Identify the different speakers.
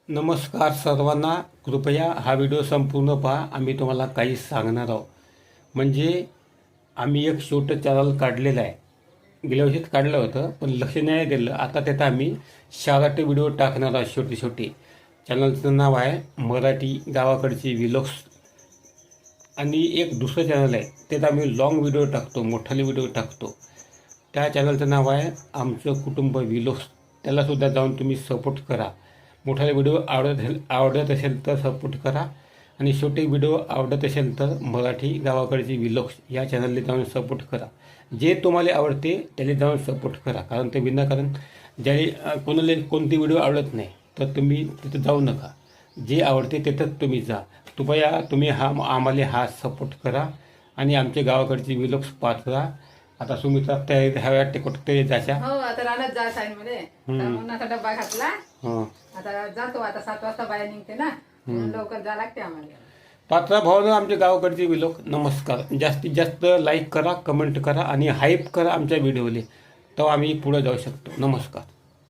Speaker 1: नमस्कार सर्वांना. कृपया हा व्हिडिओ संपूर्ण पहा. आम्ही तुम्हाला काही सांगणार आहोत. म्हणजे आम्ही एक छोटं चॅनल काढलेलं आहे. गेल्या वर्षीच काढलं होतं पण लक्ष नाही दिलं. आता त्यात आम्ही शाळाटे व्हिडिओ टाकणार आहोत. छोटे छोटे चॅनलचं नाव आहे मराठी गावाकडची व्हिलॉग्स. आणि एक दुसरं चॅनल आहे त्यात आम्ही लॉंग व्हिडिओ टाकतो, मोठाले व्हिडिओ टाकतो. त्या चॅनलचं नाव आहे आमचं कुटुंब व्हिलॉग्स. त्यालासुद्धा जाऊन तुम्ही सपोर्ट करा. मोठाले व्हिडिओ आवडत असेल तर सपोर्ट करा आणि छोटे व्हिडिओ आवडत असेल तर मराठी गावाकडची व्हिलॉग्स या चॅनलला जाऊन सपोर्ट करा. जे तुम्हाला आवडते त्याला जाऊन सपोर्ट करा. कारण ते विनाकारण ज्याला कोणाला कोणती व्हिडिओ आवडत नाही तर तुम्ही तिथं जाऊ नका. जे आवडते तिथंच तुम्ही जा. तुम्ही आम्हाला हा सपोर्ट करा आणि आमच्या गावाकडची व्हिलॉग्स पाहत राहा. आता सुमित्रा तयारी हव्या वाटते कुठे जायच्या.
Speaker 2: हो आता रानात जात आहे मध्ये म्हणून आता डब्बा घातला. आता जातो. आता 7 वाजता बाहेर निघते ना, म्हणून लवकर जा लागते आम्हाला.
Speaker 1: पात्रा भाऊनं आमच्या गावाकडचे व्हिलॉग. नमस्कार. जास्तीत जास्त लाईक करा, कमेंट करा आणि हाईप करा आमच्या व्हिडिओले, तर आम्ही पुढे जाऊ शकतो. नमस्कार.